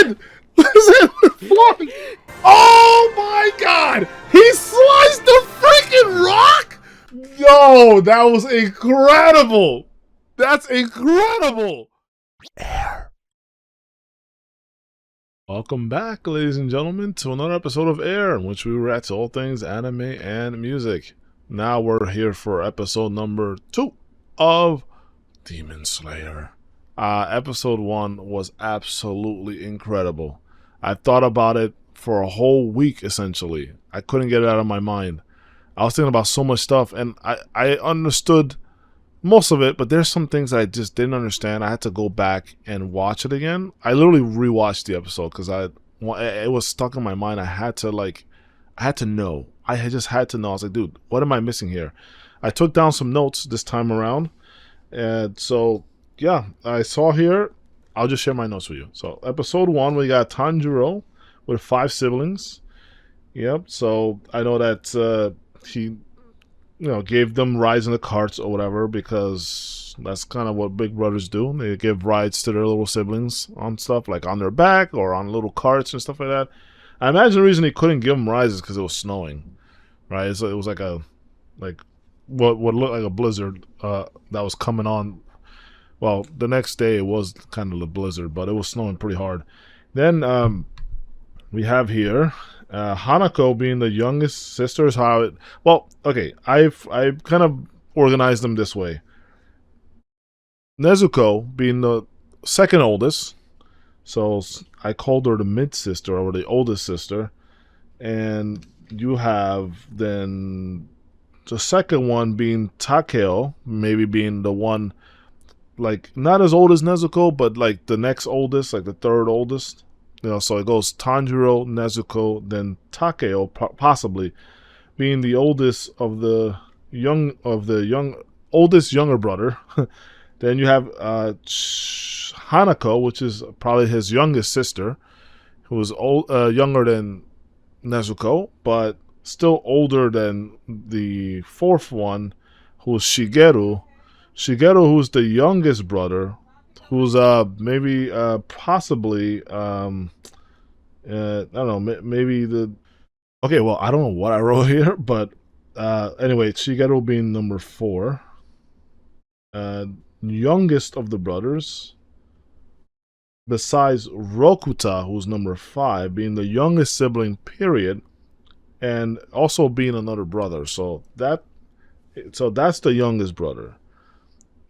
Listen! Listen! Flying! Oh my god! He sliced the freaking rock! Yo, that was incredible! That's incredible! Air. Welcome back, ladies and gentlemen, to another episode of Air, in which we react to all things anime and music. Now we're here for episode number 2 of Demon Slayer. Episode 1 was absolutely incredible. I thought about it for a whole week, essentially. I couldn't get it out of my mind. I was thinking about so much stuff, and I understood most of it, but there's some things I just didn't understand. I had to go back and watch it again. I literally rewatched the episode because it was stuck in my mind. I had to know. I just had to know. I was like, dude, what am I missing here? I took down some notes this time around, and so yeah, I saw here. I'll just share my notes with you. So episode 1, we got Tanjiro with 5 siblings. Yep. So I know that he, gave them rides in the carts or whatever, because that's kind of what big brothers do. They give rides to their little siblings on stuff like on their back or on little carts and stuff like that. I imagine the reason he couldn't give them rides is because it was snowing, right? So it was like what looked like a blizzard that was coming on. Well, the next day it was kind of a blizzard, but it was snowing pretty hard. Then we have here Hanako being the youngest sister. Is how it. Well, okay, I've kind of organized them this way. Nezuko being the second oldest, so I called her the mid sister or the oldest sister, and you have then the second one being Takeo, maybe being the one like not as old as Nezuko, but like the next oldest, like the third oldest. So it goes Tanjiro, Nezuko, then Takeo, possibly being the oldest of the oldest younger brother. Then you have Hanako, which is probably his youngest sister, who is younger than Nezuko, but still older than the fourth one, who's Shigeru. Shigeru, who's the youngest brother, who's maybe possibly I don't know, maybe the okay, well, I don't know what I wrote here, but anyway, Shigeru being number 4, youngest of the brothers, besides Rokuta, who's number 5, being the youngest sibling, period, and also being another brother. So that's the youngest brother,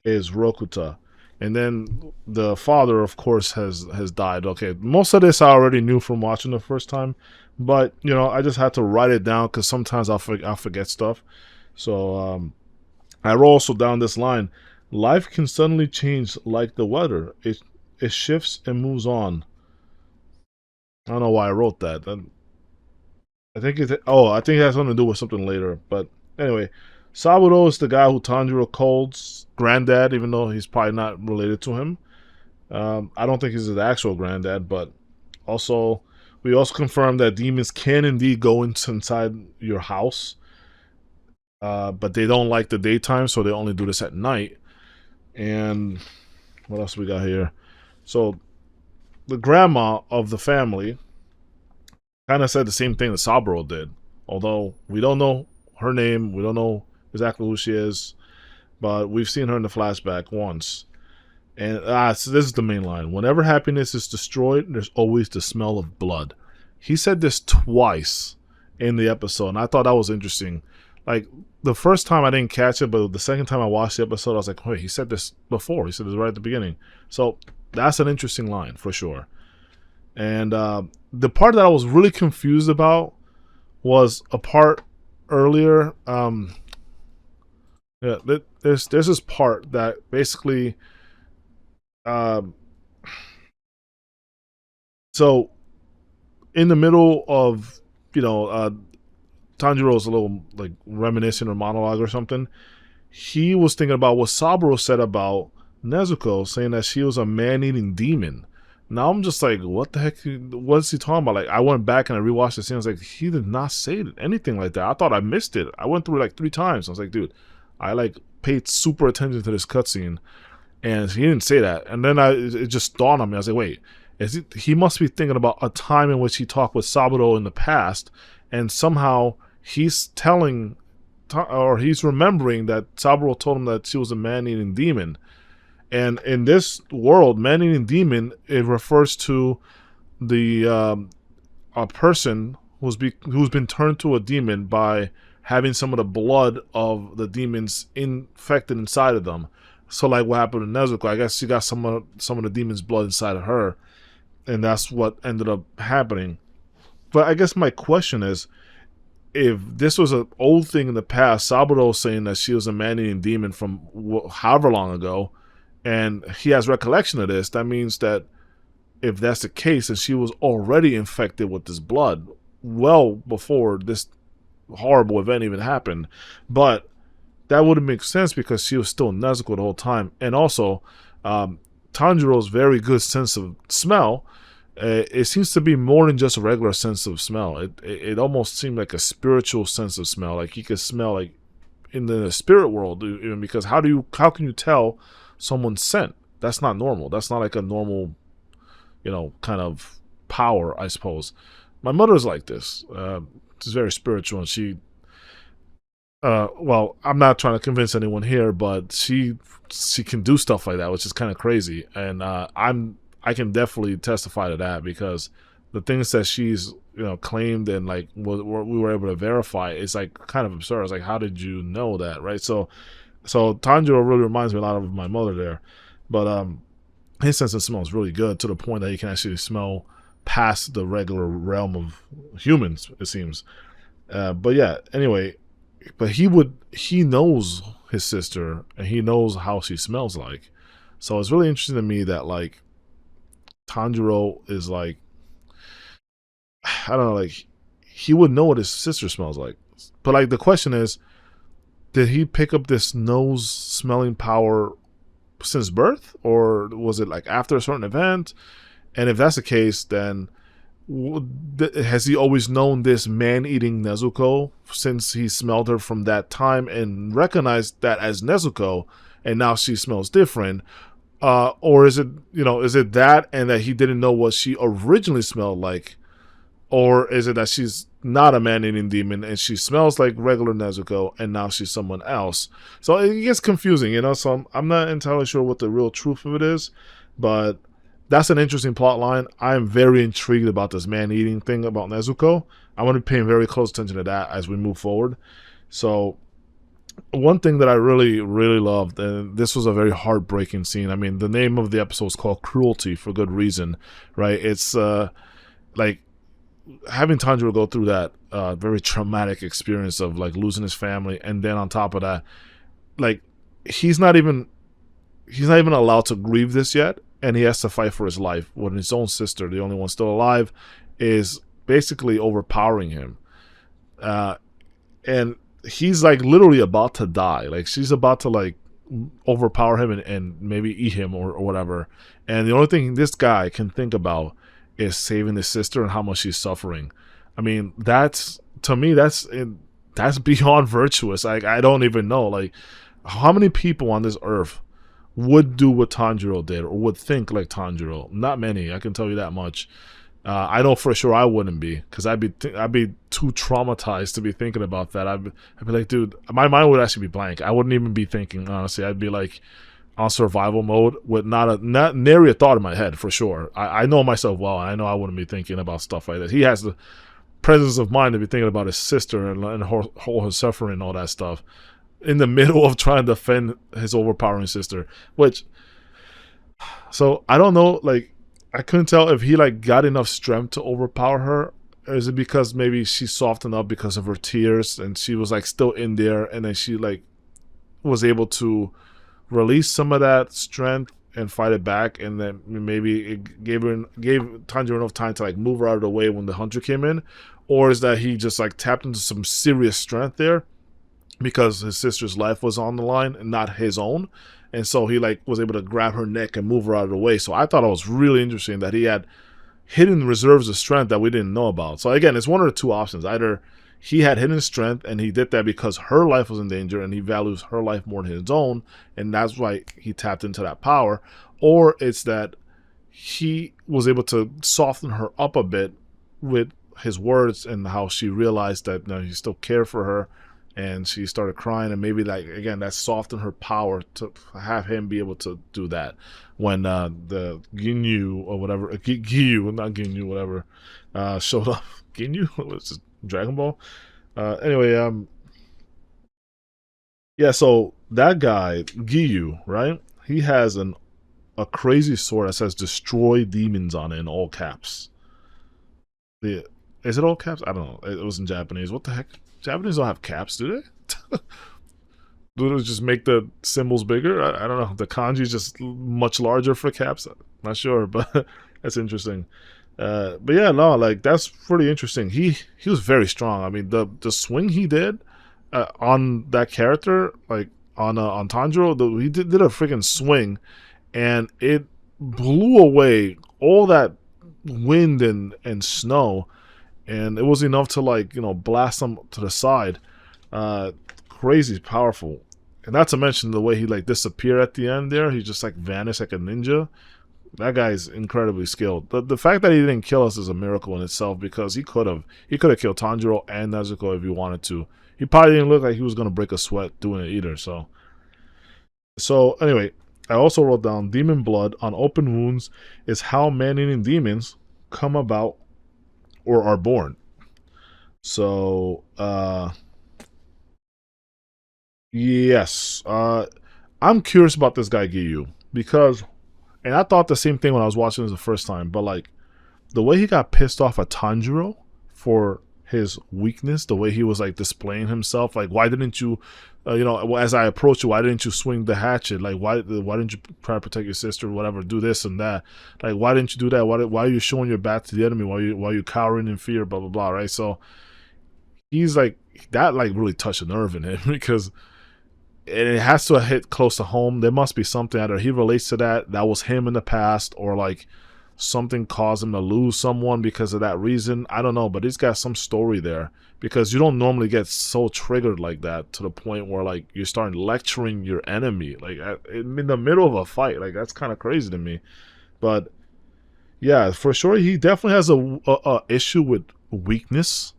is Rokuta. And then the father, of course, has died. Okay, most of this I already knew from watching the first time, but I just had to write it down because sometimes I'll forget stuff. So I wrote also down this line: life can suddenly change like the weather. It shifts and moves on. I don't know why I wrote that. I think it has something to do with something later. But anyway, Saburo is the guy who Tanjiro calls granddad, even though he's probably not related to him. I don't think he's his actual granddad, but we also confirmed that demons can indeed go inside your house, but they don't like the daytime, so they only do this at night. And what else we got here? So the grandma of the family kind of said the same thing that Saburo did, although we don't know her name, we don't know exactly who she is, but we've seen her in the flashback once. And so this is the main line: whenever happiness is destroyed, there's always the smell of blood. He said this twice in the episode, and I thought that was interesting. Like, the first time I didn't catch it, but the second time I watched the episode, I was like, wait, he said this before. He said this right at the beginning. So that's an interesting line for sure. And the part that I was really confused about was a part earlier. Yeah, there's this part that basically, so in the middle of Tanjiro's a little like reminiscent or monologue or something, he was thinking about what Saburo said about Nezuko, saying that she was a man-eating demon. Now I'm just like, what the heck? What's he talking about? Like, I went back and I rewatched the scene. I was like, he did not say anything like that. I thought I missed it. I went through it like 3 times. I was like, dude, I like paid super attention to this cutscene, and he didn't say that. And then it just dawned on me. I was like, wait, he must be thinking about a time in which he talked with Saburo in the past, and somehow he's telling, or he's remembering that Saburo told him that she was a man-eating demon. And in this world, man-eating demon, it refers to the a person who's been turned to a demon by having some of the blood of the demons infected inside of them. So like what happened to Nezuko, I guess she got some of the demon's blood inside of her, and that's what ended up happening. But I guess my question is, if this was an old thing in the past, Saburo saying that she was a man-eating demon from however long ago, and he has recollection of this, that means that if that's the case, and she was already infected with this blood well before this horrible event even happened. But that wouldn't make sense because she was still Nezuko the whole time. And also, Tanjiro's very good sense of smell, it seems to be more than just a regular sense of smell. It almost seemed like a spiritual sense of smell. Like he could smell like in the spirit world, even, because how can you tell someone's scent? That's not normal. That's not like a normal, kind of power, I suppose. My mother's like this. She's very spiritual, and she, well, I'm not trying to convince anyone here, but she can do stuff like that, which is kind of crazy. And I can definitely testify to that, because the things that she's claimed and like we were able to verify is like kind of absurd. It's like, how did you know that, right? So Tanjiro really reminds me a lot of my mother there, but his sense of smell is really good, to the point that he can actually smell past the regular realm of humans, it seems. But yeah, anyway, but he knows his sister, and he knows how she smells like. So it's really interesting to me that like Tanjiro is like, I don't know, like he would know what his sister smells like. But like the question is, did he pick up this nose smelling power since birth, or was it like after a certain event? And if that's the case, then has he always known this man-eating Nezuko since he smelled her from that time and recognized that as Nezuko, and now she smells different? Or is it that, and that he didn't know what she originally smelled like? Or is it that she's not a man-eating demon and she smells like regular Nezuko and now she's someone else? So it gets confusing, so I'm not entirely sure what the real truth of it is, but that's an interesting plot line. I'm very intrigued about this man-eating thing about Nezuko. I want to pay very close attention to that as we move forward. So one thing that I really, really loved, and this was a very heartbreaking scene. I mean, the name of the episode is called Cruelty for good reason, right? It's like having Tanjiro go through that very traumatic experience of like losing his family, and then on top of that, like he's not even allowed to grieve this yet, and he has to fight for his life when his own sister, the only one still alive, is basically overpowering him, and he's like literally about to die. Like she's about to like overpower him and maybe eat him or whatever, and the only thing this guy can think about is saving his sister and how much she's suffering. I mean, to me that's beyond virtuous. Like I don't even know, like how many people on this earth would do what Tanjiro did, or would think like Tanjiro. Not many, I can tell you that much. I know for sure I wouldn't be, because I'd be too traumatized to be thinking about that. I'd be like, dude, my mind would actually be blank. I wouldn't even be thinking, honestly. I'd be like on survival mode with not nary a thought in my head, for sure. I know myself well, and I know I wouldn't be thinking about stuff like that. He has the presence of mind to be thinking about his sister and her suffering and all that stuff in the middle of trying to defend his overpowering sister. So I don't know, like I couldn't tell if he like got enough strength to overpower her, or is it because maybe she softened up because of her tears and she was like still in there, and then she like was able to release some of that strength and fight it back, and then maybe it gave Tanjiro enough time to like move her out of the way when the hunter came in? Or is that he just like tapped into some serious strength there because his sister's life was on the line and not his own, and so he like was able to grab her neck and move her out of the way? So I thought it was really interesting that he had hidden reserves of strength that we didn't know about. So again, it's one of the two options. Either he had hidden strength and he did that because her life was in danger and he values her life more than his own, and that's why he tapped into that power. Or it's that he was able to soften her up a bit with his words, and how she realized that, you know, he still cared for her, and she started crying, and maybe, like, again, that softened her power to have him be able to do that when the Ginyu or whatever, Giyu, not Ginyu, whatever, showed up. Ginyu was it Dragon Ball. Anyway, yeah. So that guy Giyu, right? He has a crazy sword that says "Destroy Demons" on it in all caps. The Is it all caps? I don't know. It was in Japanese. What the heck? Japanese don't have caps, do they? Do they just make the symbols bigger? I don't know. The kanji is just much larger for caps. Not sure, but that's interesting. But yeah, no, like, that's pretty interesting. He was very strong. I mean, the swing he did on that character, like on Tanjiro, he did a freaking swing, and it blew away all that wind and snow, and it was enough to, like, you know, blast them to the side. Crazy powerful, and not to mention the way he, like, disappeared at the end there. He just, like, vanished like a ninja. That guy's incredibly skilled. The fact that he didn't kill us is a miracle in itself, because he could have killed Tanjiro and Nezuko if he wanted to. He probably didn't look like he was gonna break a sweat doing it either. So anyway, I also wrote down demon blood on open wounds is how man-eating demons come about or are born. So yes, I'm curious about this guy Giyu, because, and I thought the same thing when I was watching this the first time, but, like, the way he got pissed off at Tanjiro for his weakness, the way he was, like, displaying himself, like, why didn't you, you know, as I approach you, why didn't you swing the hatchet? Like, why didn't you try to protect your sister or whatever? Do this and that. Like, why didn't you do that? Why are you showing your back to the enemy? Why are you cowering in fear? Blah blah blah. Right. So he's like, that, like, really touched a nerve in him, because and it has to hit close to home. There must be something, either he relates to that was him in the past, or, like, something caused him to lose someone because of that reason. I don't know, but he's got some story there, because you don't normally get so triggered like that to the point where, like, you're starting lecturing your enemy, like, in the middle of a fight. Like, that's kind of crazy to me. But yeah, for sure, he definitely has a issue with weakness,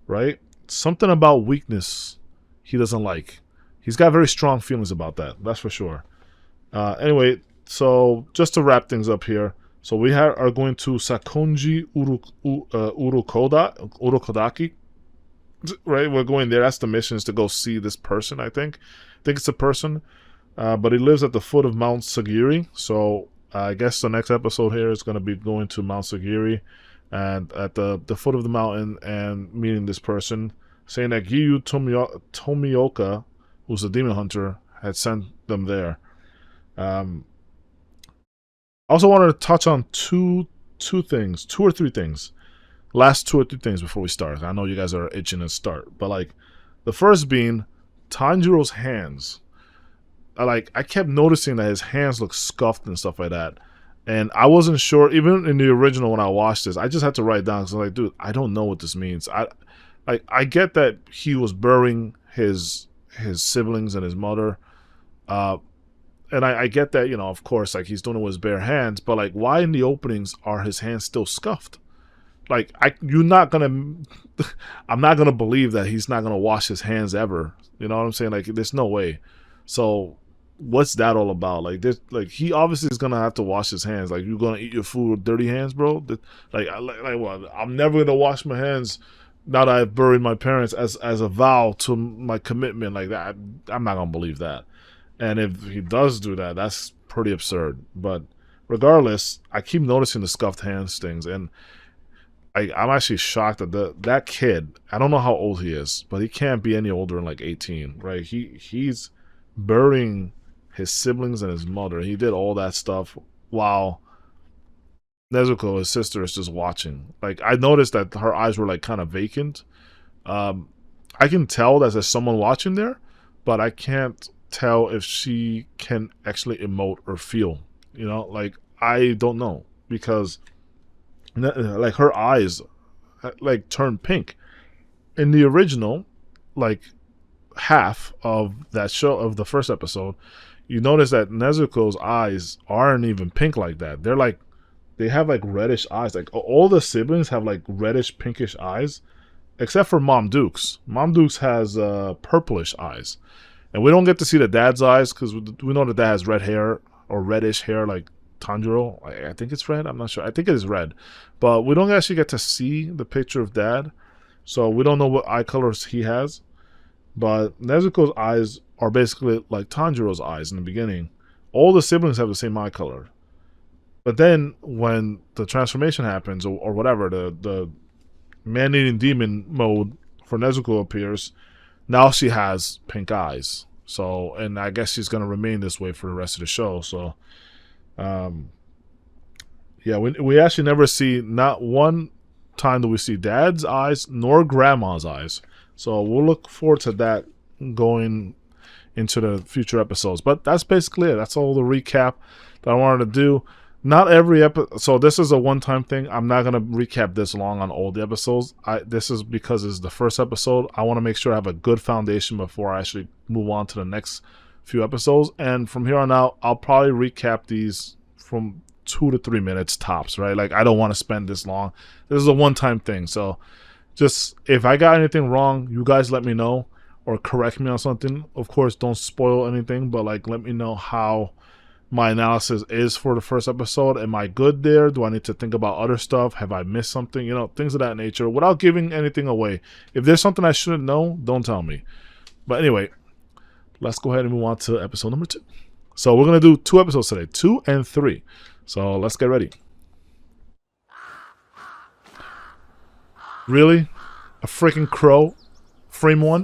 right? Something about weakness he doesn't like. He's got very strong feelings about that. That's for sure. Anyway, so just to wrap things up here. So we are going to Sakonji Urokodaki. Right? We're going there. That's the mission, is to go see this person, I think. I think it's a person. But he lives at the foot of Mount Sagiri. So I guess the next episode here is going to be going to Mount Sagiri, and at the foot of the mountain, and meeting this person, saying that Giyu Tomioka, who's a demon hunter, had sent them there. I also wanted to touch on two or three things. Last 2 or 3 things before we start. I know you guys are itching to start, but, like, the first being Tanjiro's hands. I kept noticing that his hands look scuffed and stuff like that, and I wasn't sure. Even in the original, when I watched this, I just had to write down, because I'm like, dude, I don't know what this means. I get that he was burying his siblings and his mother, and I get that, you know, of course, like, he's doing it with his bare hands, but, like, why in the openings are his hands still scuffed? Like, I'm not gonna believe that he's not gonna wash his hands ever. You know what I'm saying? Like, there's no way. So what's that all about? Like, he obviously is gonna have to wash his hands. Like, you're gonna eat your food with dirty hands, bro? Like what? I'm never gonna wash my hands now that I've buried my parents, as a vow to my commitment. Like that, I'm not gonna believe that. And if he does do that, that's pretty absurd. But regardless, I keep noticing the scuffed hands things, and I'm actually shocked that that kid, I don't know how old he is, but he can't be any older than, like, 18, right? He's burying his siblings and his mother. He did all that stuff while Nezuko, his sister, is just watching. Like, I noticed that her eyes were, like, kind of vacant. I can tell that there's someone watching there, but I can't tell if she can actually emote or feel. You know, like, I don't know, because, like, her eyes, like, turn pink. In the original, like, half of that show, of the first episode, you notice that Nezuko's eyes aren't even pink like that. They're like they have like reddish eyes. Like all the siblings have like reddish pinkish eyes, except for Mom Dukes. Mom Dukes has purplish eyes, and we don't get to see the dad's eyes because we know the dad has red hair or reddish hair like Tanjiro. I think it's red. I'm not sure. I think it is red, but we don't actually get to see the picture of dad, so we don't know what eye colors he has. But Nezuko's eyes are basically like Tanjiro's eyes in the beginning. All the siblings have the same eye color. But then when the transformation happens or whatever, the man-eating demon mode for Nezuko appears, now she has pink eyes. So, and I guess she's going to remain this way for the rest of the show. So, yeah, we actually never see, not one time do we see dad's eyes nor grandma's eyes. So we'll look forward to that going into the future episodes. But that's basically it. That's all the recap that I wanted to do. Not every episode. So this is a one-time thing. I'm not going to recap this long on all the episodes. This is because it's the first episode. I want to make sure I have a good foundation before I actually move on to the next few episodes. And from here on out, I'll probably recap these from 2 to 3 minutes tops, right? Like, I don't want to spend this long. This is a one-time thing. So just, if I got anything wrong, you guys let me know or correct me on something. Of course, don't spoil anything, but like, let me know how my analysis is for the first episode. Am I good there? Do I need to think about other stuff? Have I missed something? You know, things of that nature without giving anything away. If there's something I shouldn't know, don't tell me. But anyway, let's go ahead and move on to episode number 2. So we're going to do 2 episodes today, 2 and 3. So let's get ready. Really? A freaking crow? Frame 1?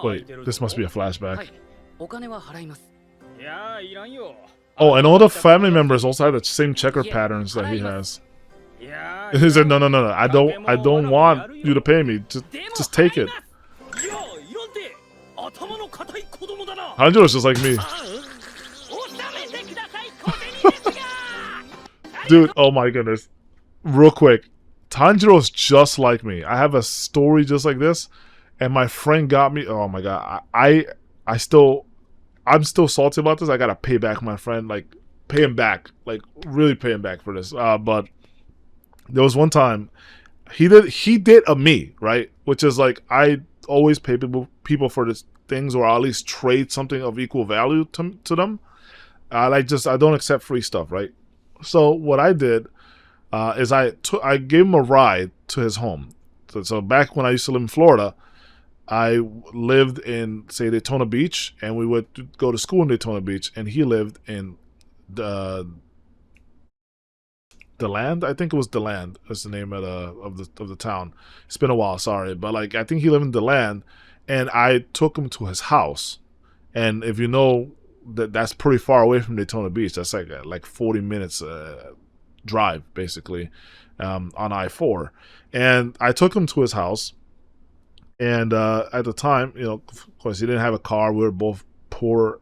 Wait, this must be a flashback. Oh, and all the family members also have the same checker patterns that he has. He said, no, I don't want you to pay me. Just take it. Tanjiro's just like me. Dude, oh my goodness. Real quick. Tanjiro's just like me. I have a story just like this, and my friend got me. Oh my god. I'm still salty about this. I gotta pay back my friend. Like, pay him back. Like, really pay him back for this. But there was one time he did a me, right? Which is like, I always pay people for this things, or I'll at least trade something of equal value to them. I don't accept free stuff, right? So what I did is I gave him a ride to his home. So back when I used to live in Florida, I lived in, say, Daytona Beach, and we would go to school in Daytona Beach, and he lived in the Land. I think it was the Land. That's the name of the town. It's been a while, sorry, but like, I think he lived in the Land, and I took him to his house. And if you know, that's pretty far away from Daytona Beach. That's like 40 minutes drive, basically, on I-4. And I took him to his house. And at the time, you know, of course, he didn't have a car. We were both poor,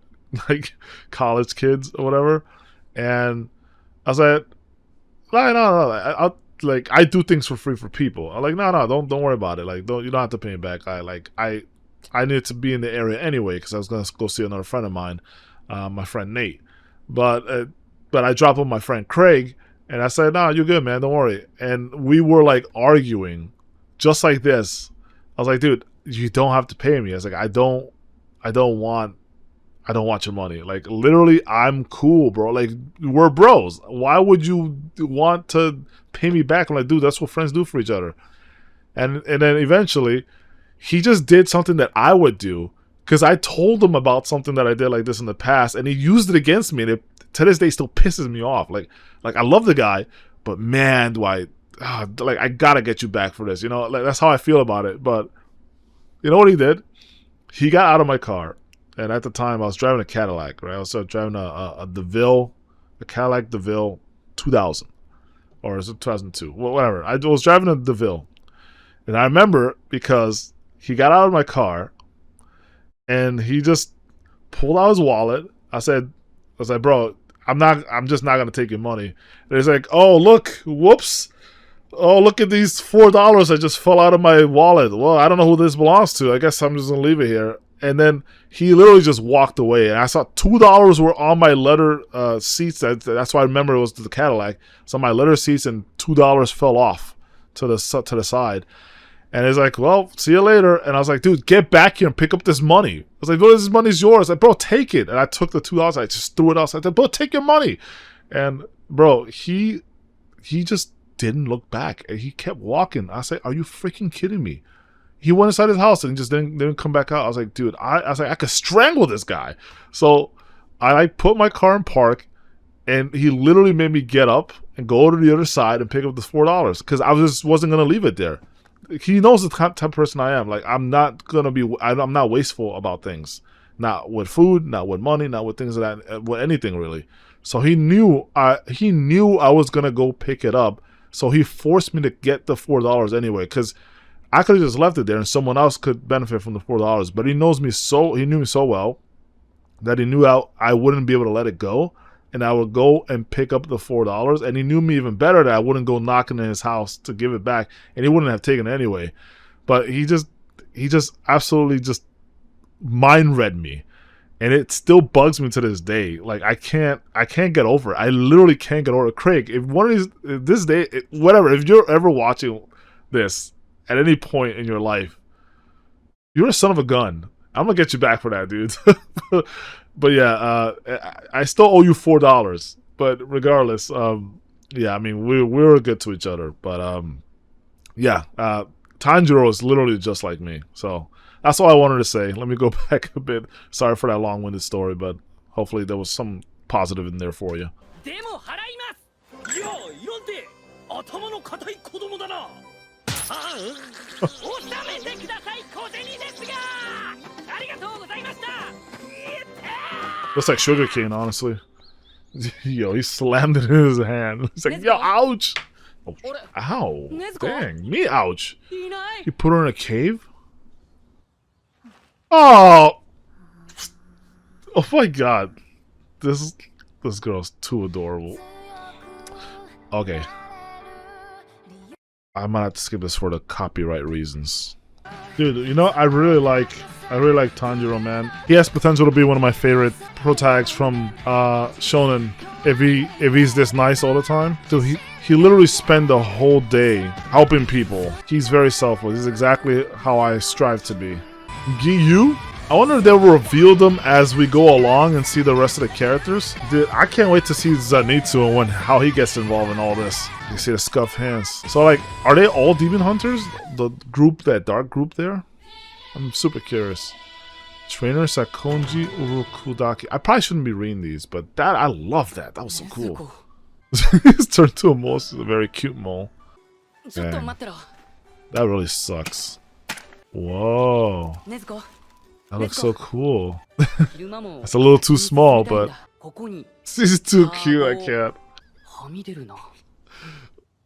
like, college kids or whatever. And I was like, no, I do things for free for people. I'm like, no, don't worry about it. Like, you don't have to pay me back. I needed to be in the area anyway because I was gonna go see another friend of mine, my friend Nate. But I dropped off my friend Craig, and I said, no, you're good, man. Don't worry. And we were like arguing, just like this. I was like, dude, you don't have to pay me. I was like, I don't want your money. Like, literally, I'm cool, bro. Like, we're bros. Why would you want to pay me back? I'm like, dude, that's what friends do for each other. And then eventually, he just did something that I would do, because I told him about something that I did like this in the past, and he used it against me, and it, to this day, still pisses me off. Like I love the guy, but man, do I gotta get you back for this. You know, like, that's how I feel about it. But you know what he did? He got out of my car. And at the time, I was driving a Cadillac, right? I was driving a DeVille, a Cadillac DeVille 2000. Or is it 2002? Well, whatever. I was driving a DeVille. And I remember because he got out of my car and he just pulled out his wallet. I was like, bro, I'm just not going to take your money. And he's like, oh, look, whoops. oh, look at these $4 that just fell out of my wallet. Well, I don't know who this belongs to. I guess I'm just gonna leave it here. And then he literally just walked away. And I saw $2 were on my leather seats. That's why I remember it was the Cadillac. So my leather seats, and $2 fell off to the side. And he's like, well, see you later. And I was like, dude, get back here and pick up this money. I was like, bro, this money's yours. I said, bro, take it. And I took the $2. I just threw it out. I said, bro, take your money. And bro, he just didn't look back. And he kept walking. I said, are you freaking kidding me? He went inside his house and he just didn't come back out. I was like, dude, I was like, I could strangle this guy. So I put my car in park, and he literally made me get up and go to the other side and pick up the $4 because I wasn't gonna leave it there. He knows the type of person I am. Like, I'm not wasteful about things. Not with food, not with money, not with things like that, with anything really. So he knew I was gonna go pick it up. So he forced me to get the $4 anyway, because I could have just left it there and someone else could benefit from the $4. But he knew me so well that he knew I wouldn't be able to let it go, and I would go and pick up the $4. And he knew me even better that I wouldn't go knocking in his house to give it back, and he wouldn't have taken it anyway. But he just absolutely just mind read me, and it still bugs me to this day. Like, I can't get over it. I literally can't get over it. Craig, if one of these this day, whatever, if you're ever watching this at any point in your life, you're a son of a gun. I'm gonna get you back for that, dude. But yeah, I still owe you $4. But regardless, yeah, I mean, we were good to each other. But yeah, Tanjiro is literally just like me. So that's all I wanted to say. Let me go back a bit. Sorry for that long-winded story, but hopefully there was some positive in there for you. Looks like sugarcane, honestly. Yo, he slammed it in his hand. He's like, yo, ouch! Oh, ow! Dang, me ouch! He put her in a cave? Oh! Oh my god. This girl's too adorable. Okay. I might have to skip this for the copyright reasons. Dude, you know, I really like Tanjiro, man. He has potential to be one of my favorite protags from Shonen if he's this nice all the time. Dude, he literally spent the whole day helping people. He's very selfless. He's exactly how I strive to be. Giyu? I wonder if they'll reveal them as we go along and see the rest of the characters. Dude, I can't wait to see Zenitsu and how he gets involved in all this. You see the scuffed hands. So, like, are they all demon hunters? The group, that dark group there? I'm super curious. Trainer Sakonji Urukudaki. I probably shouldn't be reading these, but that, I love that. That was so cool. He's turned to a mole. He's a very cute mole. Dang. That really sucks. Whoa. That looks so cool. That's a little too small, but she's too cute. I can't.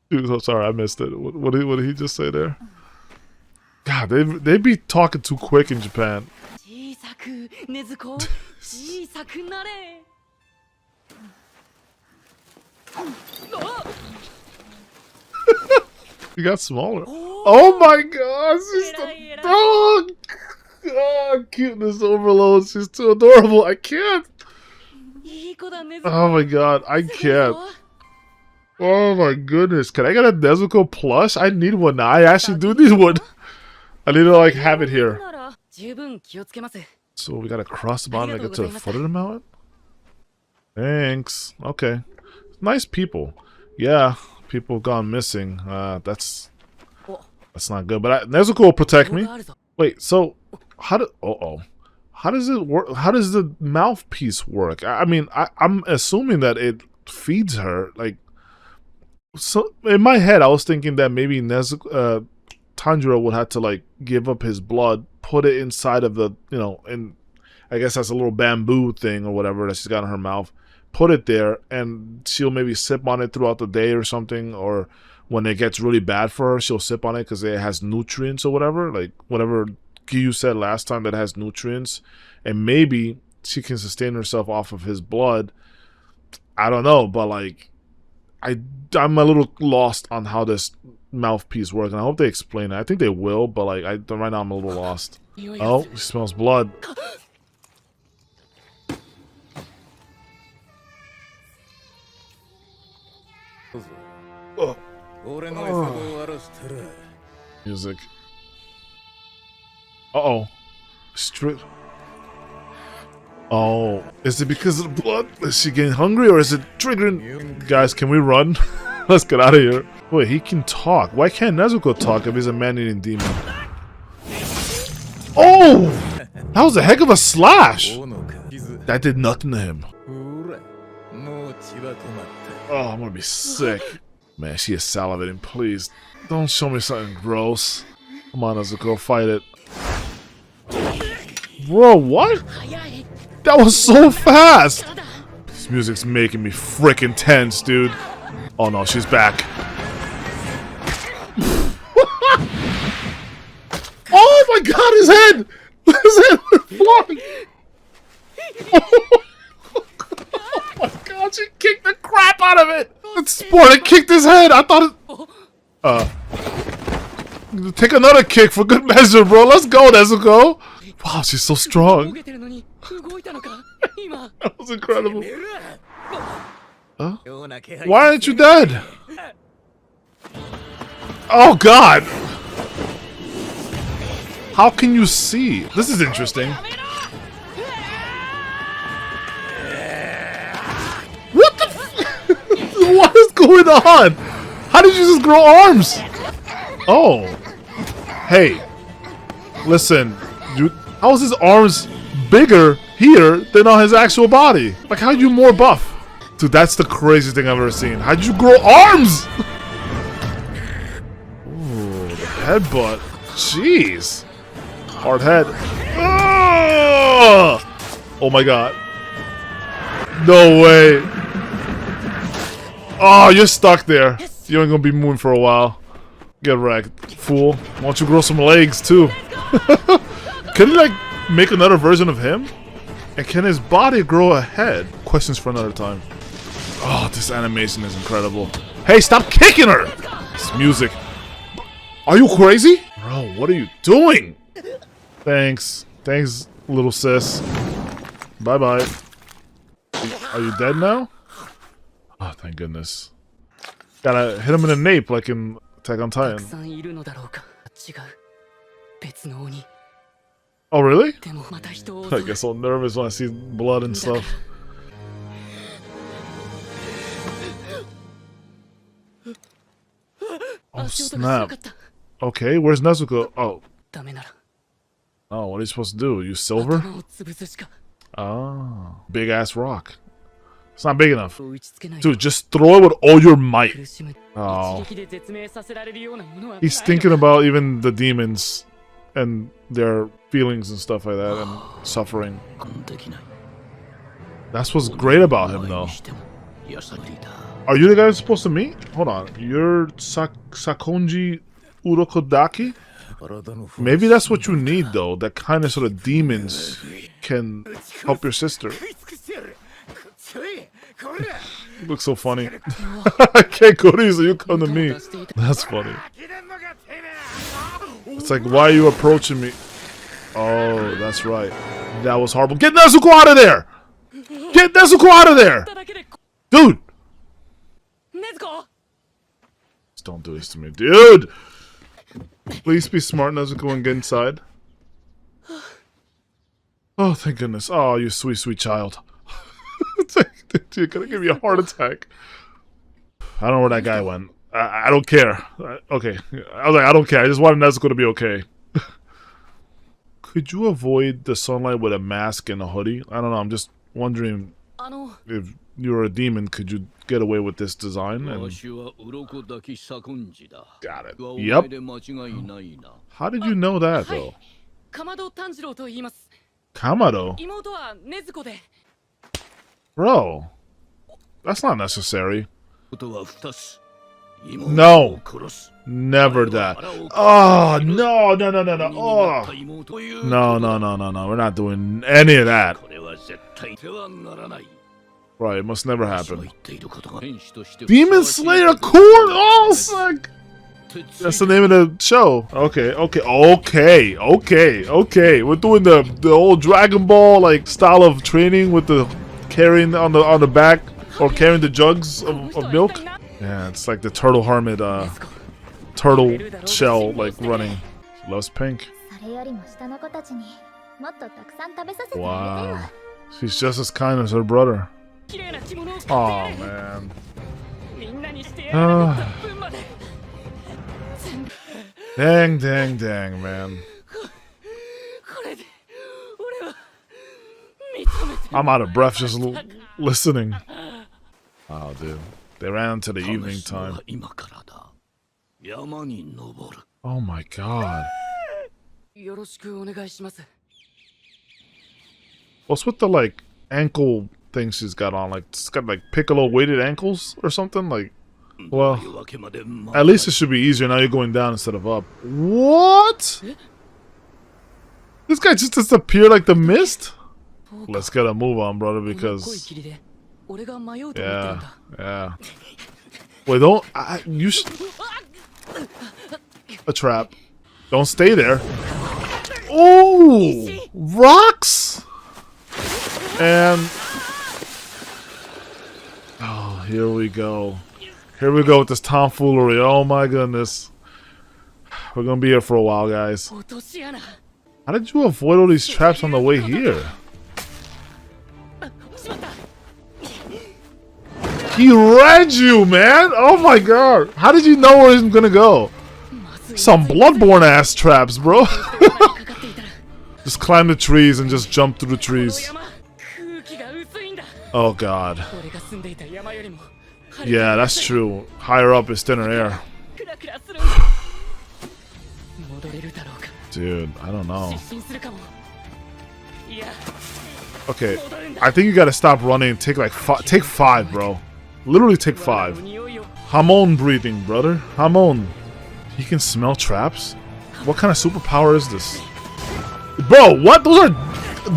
Dude, I'm sorry, I missed it. What did he just say there? God, they be talking too quick in Japan. You got smaller. Oh my gosh, she's the dog. Oh, cuteness overload. She's too adorable. I can't. Oh my god, I can't. Oh my goodness. Can I get a Nezuko plush? I need one now. I actually do need one. I need to, like, have it here. So we got to cross the mountain to get to the foot of the mountain? Thanks. Okay. Nice people. Yeah, people gone missing. That's not good. But Nezuko will protect me. Wait, so how does it work? How does the mouthpiece work? I mean, I'm assuming that it feeds her. Like, so in my head, I was thinking that maybe Tanjiro would have to, like, give up his blood, put it inside of the, you know, and I guess that's a little bamboo thing or whatever that she's got in her mouth. Put it there, and she'll maybe sip on it throughout the day or something, or when it gets really bad for her, she'll sip on it because it has nutrients or whatever, like whatever Giyu said last time, that it has nutrients, and maybe she can sustain herself off of his blood. I don't know, but, like, I'm a little lost on how this mouthpiece works, and I hope they explain it. I think they will, but like right now I'm a little lost. Oh, he smells blood. Oh. Music. Uh-oh. Strip. Oh, is it because of the blood? Is she getting hungry, or is it triggering? Guys, can we run? Let's get out of here. Wait, he can talk. Why can't Nezuko talk if he's a man-eating demon? Oh! That was a heck of a slash! That did nothing to him. Oh, I'm gonna be sick. Man, she is salivating. Please, don't show me something gross. Come on, Nezuko, fight it. Bro, what? That was so fast! This music's making me freaking tense, dude. Oh no, she's back. Oh my god, his head! His head flying! Oh my god, she kicked the crap out of it! That sport kicked his head! I thought it... Take another kick for good measure, bro. Let's go, Nezuko! Wow, she's so strong. That was incredible. Huh? Why aren't you dead? Oh god! How can you see? This is interesting. What the f- What is going on? How did you just grow arms? Oh. Hey. Listen. How is his arms bigger here than on his actual body? Like, how are you more buff? Dude, that's the craziest thing I've ever seen. How'd you grow arms? Ooh, the headbutt. Jeez. Hard head. Oh my god. No way. Oh, you're stuck there. You ain't gonna be moving for a while. Get wrecked, fool. Why don't you grow some legs, too? Can he, like, make another version of him? And can his body grow a head? Questions for another time. Oh, this animation is incredible. Hey, stop kicking her! This music. Are you crazy? Bro, what are you doing? Thanks. Thanks, little sis. Bye-bye. Are you dead now? Oh, thank goodness. Gotta hit him in the nape like in Attack on Titan. Oh, really? I get so nervous when I see blood and stuff. Oh, snap. Okay, where's Nezuko? Oh. Oh, what are you supposed to do? Use silver? Oh. Big ass rock. It's not big enough. Dude, just throw it with all your might. Oh. He's thinking about even the demons and their feelings and stuff like that and suffering. That's what's great about him, though. Are you the guy who's supposed to meet? Hold on. You're Sakonji Urokodaki? Maybe that's what you need, though. That kind of sort of demons can help your sister. You look so funny. I can't go to you, so you come to me. That's funny. It's like, why are you approaching me? Oh, that's right. That was horrible. Get Nezuko out of there! Get Nezuko out of there! Dude! Just don't do this to me. Dude! Please be smart, Nezuko, and get inside. Oh, thank goodness. Oh, you sweet, sweet child. It's like, dude, you're gonna give me a heart attack. I don't know where that guy went. I don't care. Okay. I was like, I don't care. I just wanted Nezuko to be okay. Could you avoid the sunlight with a mask and a hoodie? I don't know. I'm just wondering if you're a demon, could you get away with this design? And... Got it. Yep. How did you know that, though? Kamado? Bro, that's not necessary. No, never that. Oh, no, no, no, no, no. Oh, no, no, no, no, no. We're not doing any of that. Right, it must never happen. Demon Slayer Court! Oh, sick! That's the name of the show. Okay. We're doing the old Dragon Ball like style of training with the carrying on the back or carrying the jugs of milk. Yeah, it's like the turtle hermit turtle shell like running. She loves pink. Wow. She's just as kind as her brother. Oh man. Dang, man. I'm out of breath just listening. Oh, dude. They ran into the evening time. Oh my god. What's with the, like, ankle thing she's got on? Like, it's got, like, Piccolo weighted ankles or something? Like, well, at least it should be easier. Now you're going down instead of up. What? This guy just disappeared like the mist? Let's get a move on, brother, because... Yeah. Wait, don't... you should... A trap. Don't stay there. Oh! Rocks! And... Oh, here we go. Here we go with this tomfoolery. Oh my goodness. We're gonna be here for a while, guys. How did you avoid all these traps on the way here? He read you, man! Oh my god! How did you know where he's gonna go? Some Bloodborne ass traps, bro. Just climb the trees and just jump through the trees. Oh god. Yeah, that's true. Higher up is thinner air. Dude, I don't know. Okay, I think you gotta stop running and take like take 5, bro. Literally take 5. Hamon breathing, brother. Hamon. He can smell traps? What kind of superpower is this? Bro, what? Those are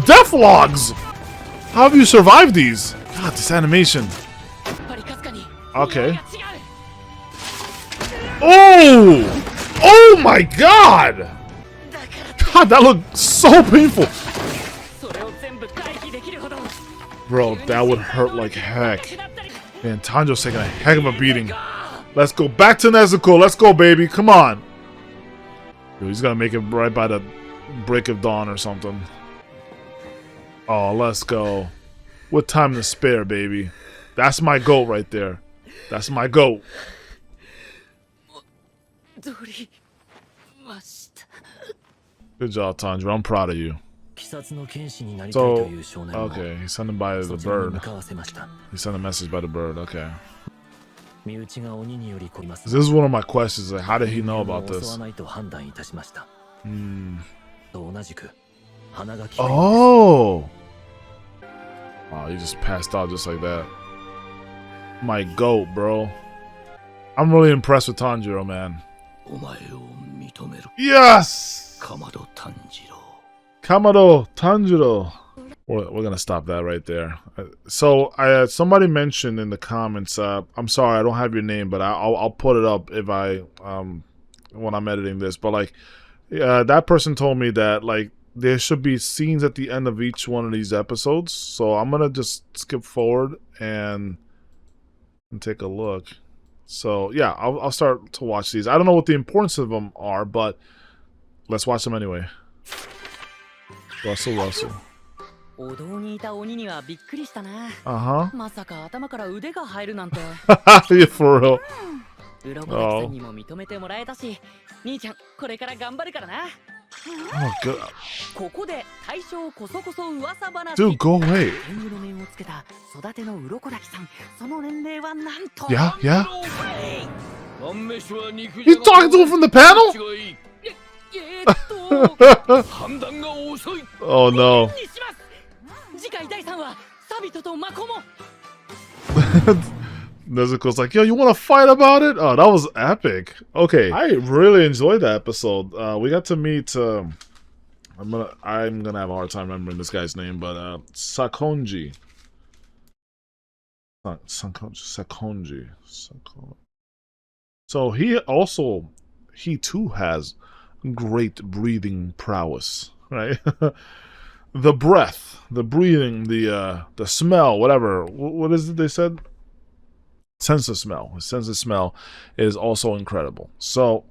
death logs! How have you survived these? God, this animation. Okay. Oh! Oh my god! God, that looked so painful. Bro, that would hurt like heck. Man, Tanjiro's taking a heck of a beating. Let's go back to Nezuko. Let's go, baby. Come on. Dude, he's gonna make it right by the break of dawn or something. Oh, let's go. What time to spare, baby? That's my goat right there. That's my goat. Good job, Tanjiro. I'm proud of you. So, okay, he's sending by the bird. He sent a message by the bird, okay. This is one of my questions, like, how did he know about this? Oh! Wow, he just passed out just like that. My goat, bro. I'm really impressed with Tanjiro, man. Yes! Kamado Tanjiro. We're gonna stop that right there. So somebody mentioned in the comments. I'm sorry, I don't have your name, but I'll put it up if when I'm editing this. But like, that person told me that like there should be scenes at the end of each one of these episodes. So I'm gonna just skip forward and take a look. So yeah, I'll start to watch these. I don't know what the importance of them are, but let's watch them anyway. Russell. Uh-huh. Yeah, for real. Oh. Oh, God. Dude, go away. Yeah? He's talking to him from the panel? Oh no. Nezuko's like, yo, you want to fight about it? Oh, that was epic. Okay, I really enjoyed that episode. We got to meet. I'm gonna have a hard time remembering this guy's name, but Sakonji. Sakonji. So he too has great breathing prowess, right? The breath, the breathing, the smell, whatever. What is it they said? Sense of smell. His sense of smell is also incredible. So,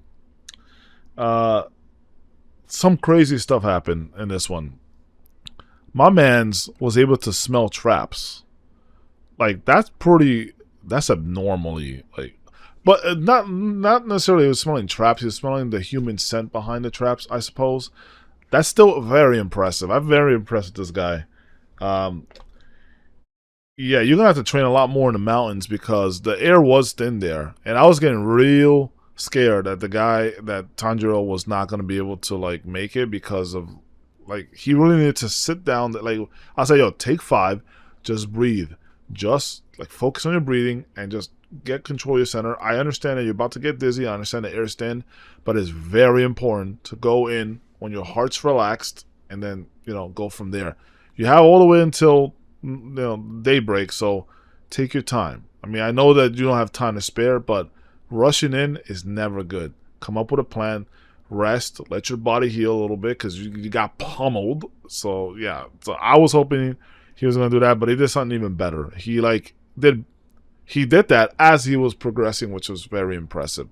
some crazy stuff happened in this one. My man's was able to smell traps. Like that's abnormally but not necessarily he was smelling traps. He was smelling the human scent behind the traps, I suppose. That's still very impressive. I'm very impressed with this guy. Yeah, you're gonna have to train a lot more in the mountains because the air was thin there, and I was getting real scared that that Tanjiro was not gonna be able to like make it because of like he really needed to sit down. Like I say, yo, take 5, just breathe, just like focus on your breathing and just get control of your center. I understand that you're about to get dizzy. I understand the air's thin, but it's very important to go in when your heart's relaxed and then go from there. You have all the way until daybreak, so take your time. I mean, I know that you don't have time to spare, but rushing in is never good. Come up with a plan, rest, let your body heal a little bit because you got pummeled. So yeah, so I was hoping he was gonna do that, but he did something even better. He did that as he was progressing, which was very impressive.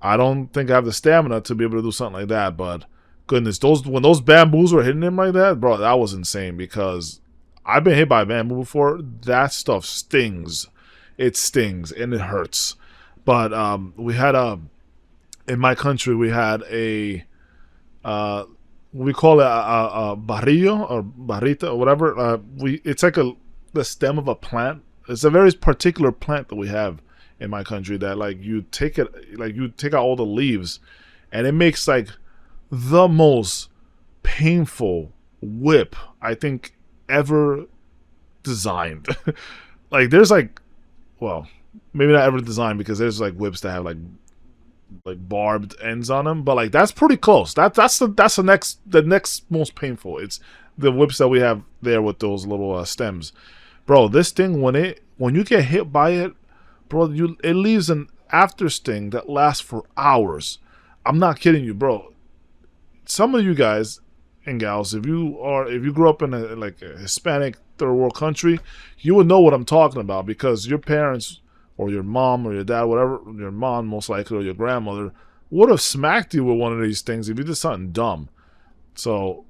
I don't think I have the stamina to be able to do something like that, but goodness, when those bamboos were hitting him like that, bro, that was insane because I've been hit by a bamboo before. That stuff stings. It stings and it hurts. But we had in my country we had we call it a barrillo or barrita or whatever. It's like the stem of a plant. It's a very particular plant that we have in my country that like you take out all the leaves and it makes like the most painful whip I think ever designed. Like there's like, well, maybe not ever designed because there's like whips that have like barbed ends on them, but like that's pretty close. That's the next most painful. It's the whips that we have there with those little stems. Bro, this thing when you get hit by it, bro, it leaves an after sting that lasts for hours. I'm not kidding you, bro. Some of you guys and gals, if you grew up in a Hispanic third world country, you would know what I'm talking about because your parents or your mom or your dad, whatever, your mom most likely or your grandmother would have smacked you with one of these things if you did something dumb. So,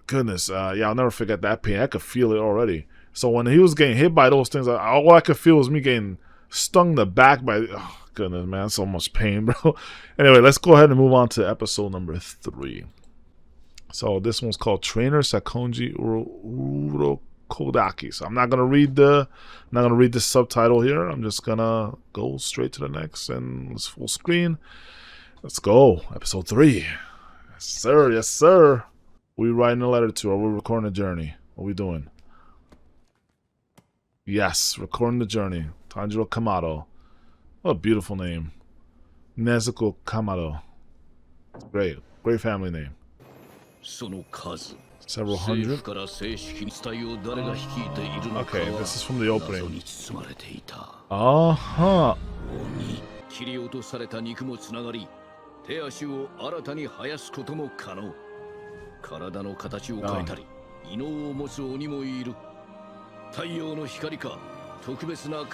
goodness, yeah, I'll never forget that pain. I could feel it already. So when he was getting hit by those things, all I could feel was me getting stung in the back by. Oh, goodness, man, so much pain, bro. Anyway, let's go ahead and move on to episode number 3. So this one's called Trainer Sakonji Urokodaki. So I'm not gonna read the subtitle here. I'm just gonna go straight to the next and it's full screen. Let's go, episode 3. Yes, sir. Yes, sir. We writing a letter to, or we recording a journey? What are we doing? Yes, recording the journey. Tanjiro Kamado. What a beautiful name. Nezuko Kamado. Great. Great family name. Several hundred. Okay, this is from the opening. Uh-huh.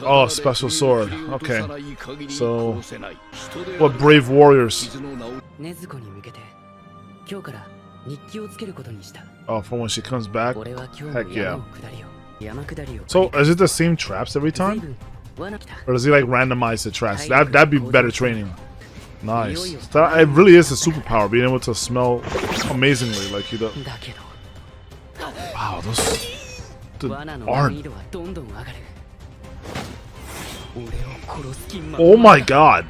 Oh, special sword. Okay. So, what brave warriors. Oh, for when she comes back? Heck yeah. So, is it the same traps every time? Or does he like randomize the traps? That'd be better training. Nice. It really is a superpower, being able to smell amazingly like he does. Wow, the art. Oh my god.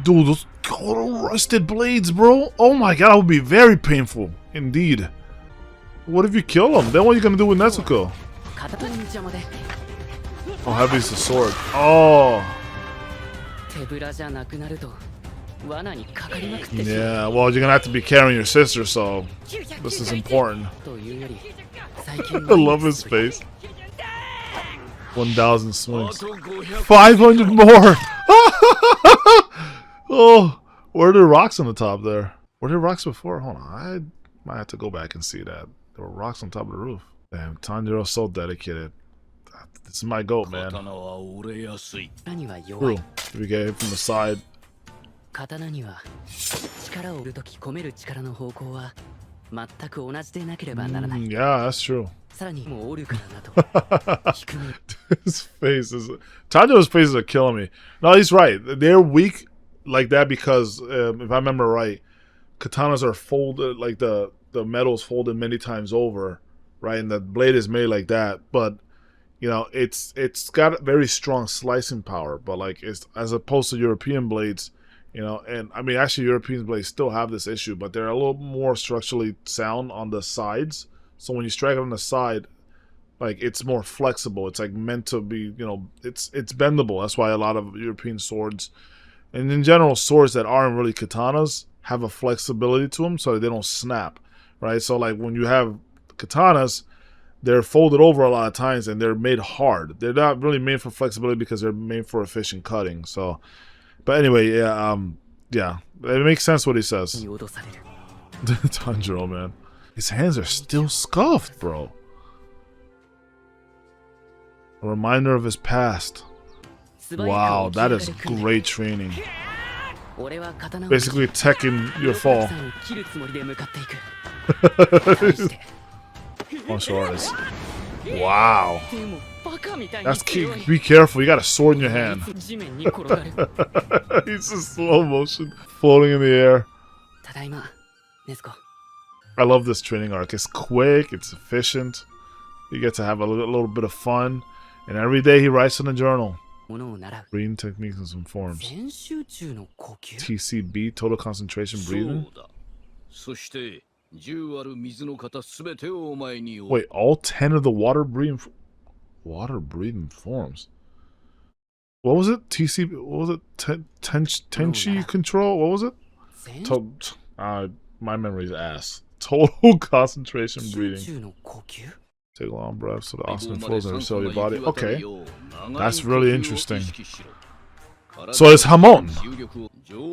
Dude, those rusted blades, bro. Oh my god, that would be very painful. Indeed. What if you kill him? Then what are you gonna do with Nezuko? Oh, heavy is the sword. Oh. Yeah, well, you're gonna have to be carrying your sister, so this is important. I love his face. 1,000 swings. 500 more! Oh, where are the rocks on the top there? Were there rocks before? Hold on, I might have to go back and see that. There were rocks on top of the roof. Damn, Tanjiro's so dedicated. This is my goat, man. Ooh, we get hit from the side. Yeah, that's true. His face is... Tanjiro's faces are killing me. No, he's right. They're weak like that because, if I remember right, katanas are folded, like the metal's folded many times over, right? And the blade is made like that. But, you know, it's got very strong slicing power. But, like, it's as opposed to European blades, you know, and I mean, actually, European blades still have this issue, but they're a little more structurally sound on the sides. So when you strike it on the side, like, it's more flexible. It's like meant to be, you know, it's bendable. That's why a lot of European swords, and in general, swords that aren't really katanas have a flexibility to them so they don't snap, right? So like when you have katanas, they're folded over a lot of times and they're made hard. They're not really made for flexibility because they're made for efficient cutting. So, but anyway, yeah, it makes sense what he says. Tanjiro, man. His hands are still scuffed, bro. A reminder of his past. Wow, that is great training. Basically taking your fall. Martial artist. Wow. That's key. Be careful, you got a sword in your hand. He's in slow motion, floating in the air. I love this training arc. It's quick, it's efficient. You get to have a little bit of fun. And every day he writes in a journal. Breathing techniques and some forms. TCB, total concentration breathing. Wait, all 10 of the water breathing forms. What was it? TCB, what was it? Tenchi control? What was it? My memory's ass. Total concentration breathing. Take long breaths so the oxygen flows in every cell of your body. Okay. That's really interesting. So it's Hamon.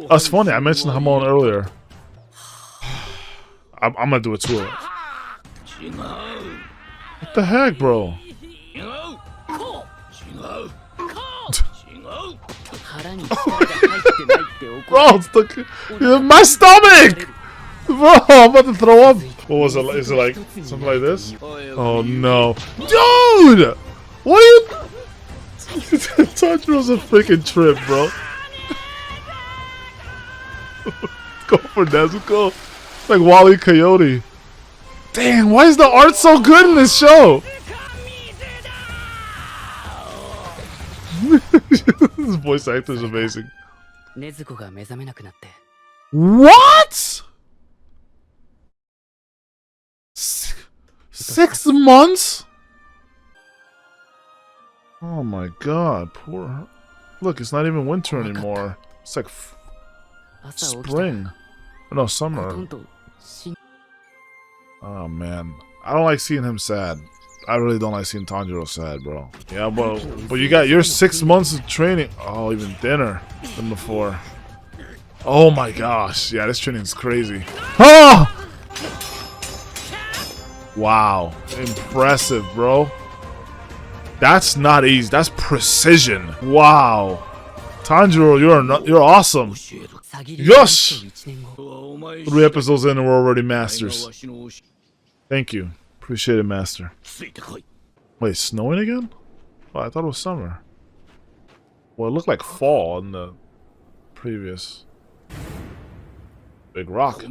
That's funny. I mentioned Hamon earlier. I'm gonna do it too. What the heck, bro? Bro, my stomach! Bro, I'm about to throw up. What was it? Is it like something like this? Oh no, dude! What are you? Tanjiro's a freaking trip, bro. Go for Nezuko. Like Wall E. Coyote. Dang, why is the art so good in this show? This voice actor is amazing. What? 6 months? Oh my god, poor her. Look, it's not even winter anymore. It's like spring. No, summer. Oh man, I don't like seeing him sad. I really don't like seeing Tanjiro sad, bro. Yeah, but you got your 6 months of training. Oh, even thinner than before. Oh my gosh, yeah, this training is crazy. Oh! Wow, impressive, bro. That's not easy. That's precision. Wow, Tanjiro, you're awesome. Yes! 3 episodes in and we're already masters. Thank you. Appreciate it, master. Wait, snowing again? Oh, I thought it was summer. Well, it looked like fall in the previous. Big rock.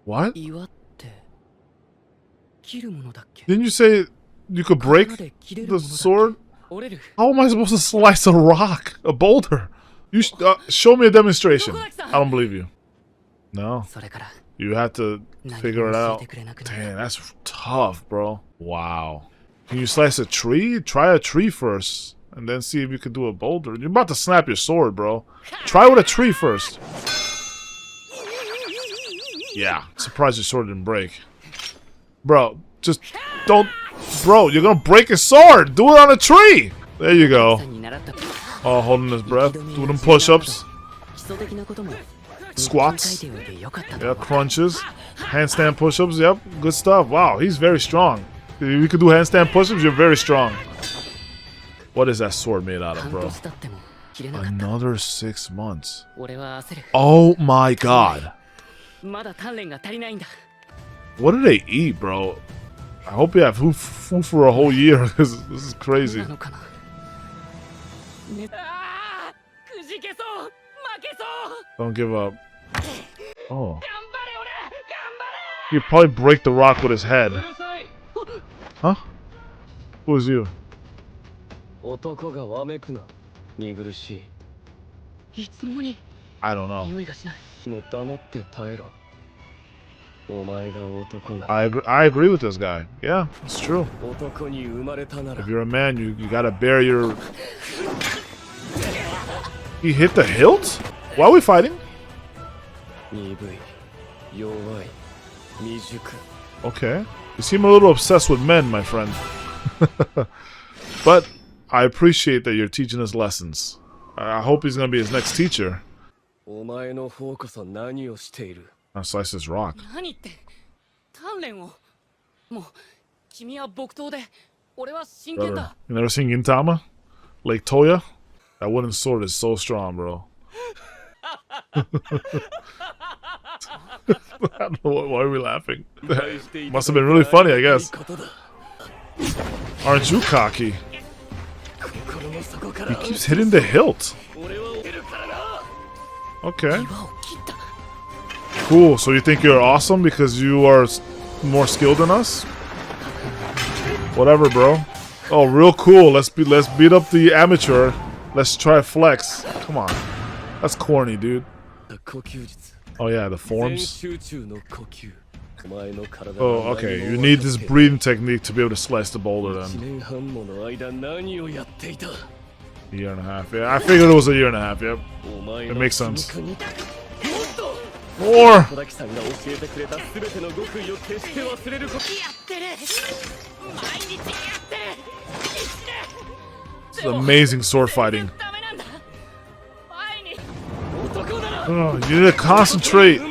What? Didn't you say you could break the sword? How am I supposed to slice a rock? A boulder? You show me a demonstration. I don't believe you. No. You have to figure it out. Damn, that's tough, bro. Wow. Can you slice a tree? Try a tree first. And then see if you can do a boulder. You're about to snap your sword, bro. Try with a tree first. Yeah, surprised your sword didn't break. Bro, just don't... Bro, you're gonna break his sword! Do it on a tree! There you go. Oh, holding his breath. Do them push-ups. Squats. Yeah, crunches. Handstand push-ups. Yep, good stuff. Wow, he's very strong. If you could do handstand push-ups, you're very strong. What is that sword made out of, bro? Another 6 months. Oh my god. What do they eat, bro? I hope you have food for a whole year, because this is crazy. Don't give up. Oh. He'd probably break the rock with his head. Huh? Who is you? I don't know. I agree with this guy. Yeah, it's true. If you're a man, you gotta bear your... He hit the hilt? Why are we fighting? Okay. You seem a little obsessed with men, my friend. But I appreciate that you're teaching us lessons. I hope he's gonna be his next teacher. Now slice this rock. You never seen Gintama? Lake Toya? That wooden sword is so strong, bro. I don't know why are we laughing. Must have been really funny, I guess. Aren't you cocky? He keeps hitting the hilt. Okay. Cool. So you think you're awesome because you are more skilled than us? Whatever, bro. Oh, real cool. Let's beat up the amateur. Let's try flex. Come on. That's corny, dude. Oh yeah, the forms. Oh, okay. You need this breathing technique to be able to slice the boulder then. A year and a half. Yeah, I figured it was a year and a half. Yep. It makes sense. More! It's amazing sword fighting. Oh, you need to concentrate.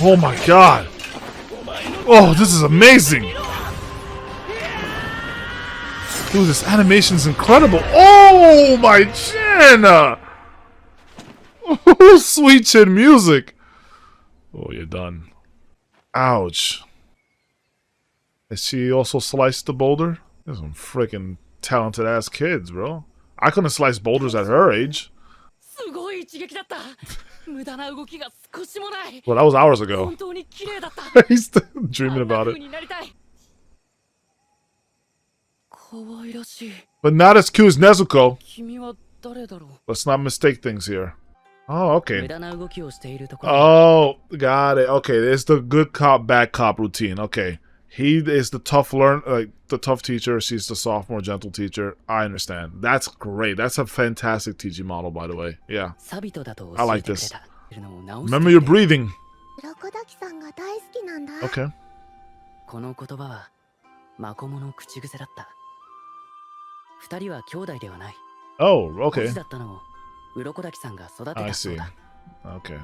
Oh my god. Oh, this is amazing. Dude, this animation is incredible. Oh my chin. Oh, sweet chin music. Oh, you're done. Ouch. Has she also sliced the boulder? There's some freaking talented ass kids, bro. I couldn't slice boulders at her age. Well, that was hours ago. He's still dreaming about it. But not as cute as Nezuko. Let's not mistake things here. Oh, okay. Oh, got it. Okay, it's the good cop, bad cop routine. Okay. He is the tough the tough teacher. She's the sophomore, gentle teacher. I understand. That's great. That's a fantastic teaching model, by the way. Yeah. I like this. Remember your breathing. Okay. Oh, okay. I see. Okay.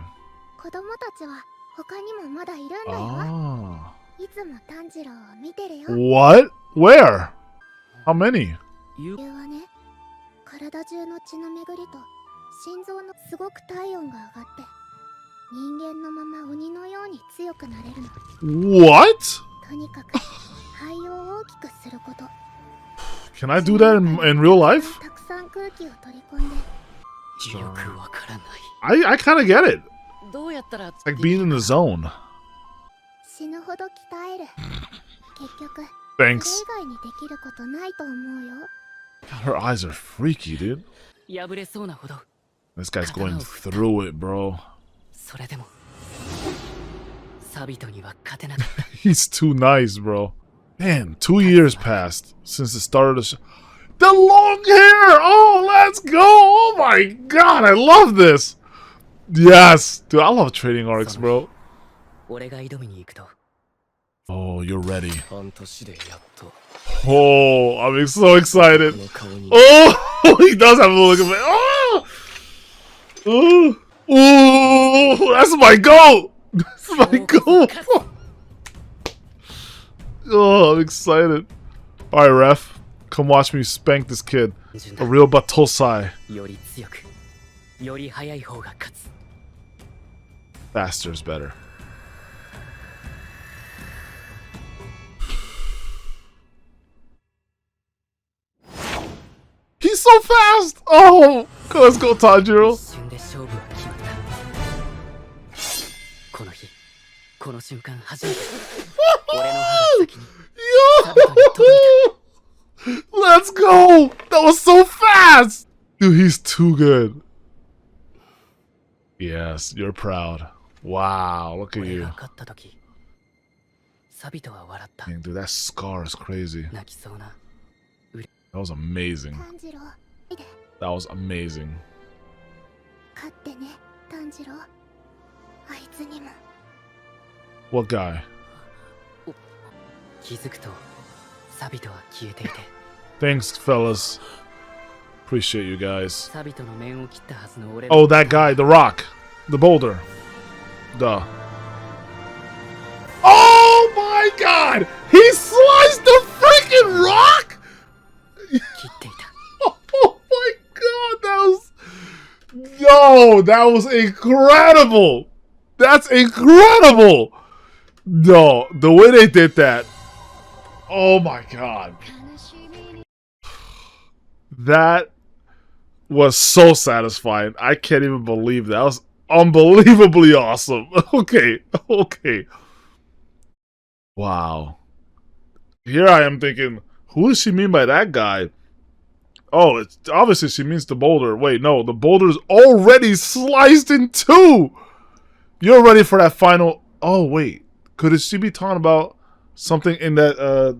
Oh. What? Where? How many? What? Can I do that in real life? I kind of get it. It's like being in the zone. Thanks. God, her eyes are freaky, dude. This guy's going through it, bro. He's too nice, bro. Man, 2 years passed since the start of the show. The long hair! Oh, let's go! Oh my god, I love this! Yes! Dude, I love trading arcs, bro. Oh, you're ready. Oh, I'm so excited. Oh, he does have a look at me. Oh! Oh! Oh! That's my goal! That's my goal! Oh, I'm excited. Alright, ref. Come watch me spank this kid. A real Batosai. Faster is better. He's so fast! Oh! Let's go, Tanjiro. Let's go! That was so fast! Dude, he's too good. Yes, you're proud. Wow, look at you. Dang, dude, that scar is crazy. That was amazing. That was amazing. What guy? Thanks, fellas. Appreciate you guys. Oh, that guy, the rock. The boulder. Duh. Oh my god! He sliced the freaking rock! Oh my god, that was... Yo, that was incredible! That's incredible! No, the way they did that... Oh my god. That was so satisfying. I can't even believe that. That was unbelievably awesome. Okay, okay. Wow. Here I am thinking, who does she mean by that guy? Oh, it's obviously she means the boulder. Wait, no, the boulder's already sliced in two. You're ready for that final... Oh, wait. Could she be talking about something in that,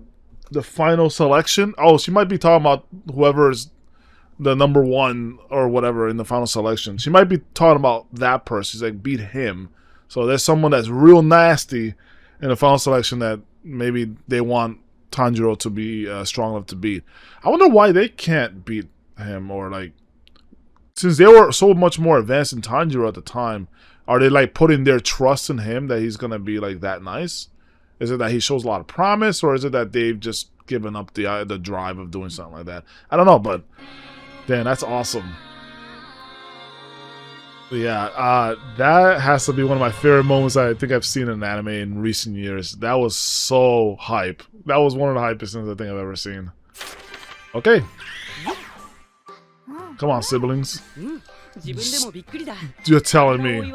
the final selection? Oh, she might be talking about whoever's the number one or whatever in the final selection. She might be talking about that person. She's like, beat him. So there's someone that's real nasty in the final selection that maybe they want Tanjiro to be strong enough to beat. I wonder why they can't beat him, or like, since they were so much more advanced than Tanjiro at the time, are they like putting their trust in him that he's gonna be like that nice? Is it that he shows a lot of promise, or is it that they've just given up the drive of doing something like that? I don't know, but damn, that's awesome. Yeah, that has to be one of my favorite moments I think I've seen in an anime in recent years. That was so hype. That was one of the hypest things I think I've ever seen. Okay. Come on, siblings. You're telling me.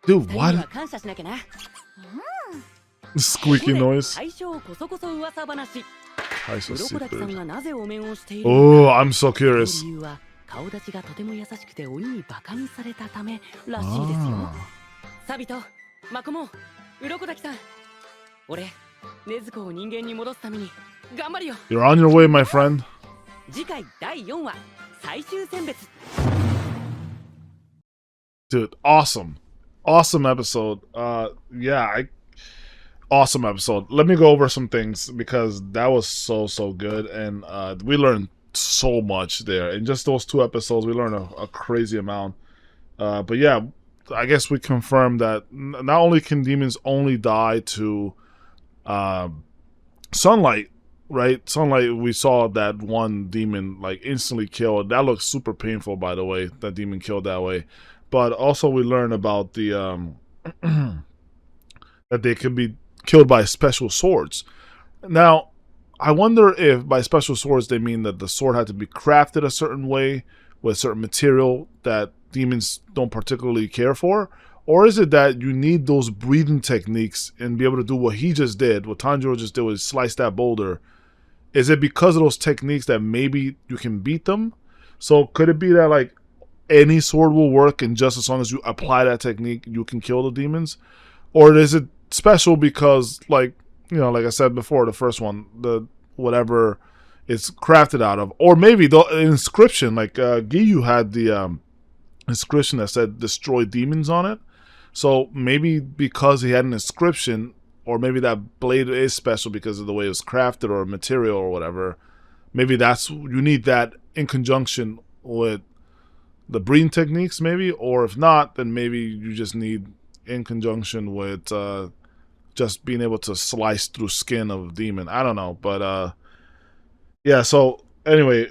Dude, what? Squeaky noise. Taisho Secret. Oh, I'm so curious. You're on your way, my friend. Dude, awesome. Awesome episode. Yeah, awesome episode. Let me go over some things because that was so good, and we learned so much there. In just those two episodes, we learned a crazy amount. But yeah, I guess we confirmed that not only can demons only die to sunlight, right? Sunlight, we saw that one demon like instantly killed. That looks super painful, by the way, that demon killed that way. But also we learned about the that they can be killed by special swords. Now, I wonder if by special swords they mean that the sword had to be crafted a certain way with certain material that demons don't particularly care for, or is it that you need those breathing techniques and be able to do what he just did, what Tanjiro just did, was slice that boulder? Is it because of those techniques that maybe you can beat them? So could it be that like any sword will work, and just as long as you apply that technique, you can kill the demons? Or is it special because, like, you know, like I said before, the first one, the whatever, it's crafted out of. Or maybe the inscription, like Giyu had the inscription that said destroy demons on it. So maybe because he had an inscription, or maybe that blade is special because of the way it was crafted or material or whatever. Maybe that's, you need that in conjunction with the breeding techniques, maybe. Or if not, then maybe you just need in conjunction with just being able to slice through skin of a demon. I don't know, but yeah. So anyway,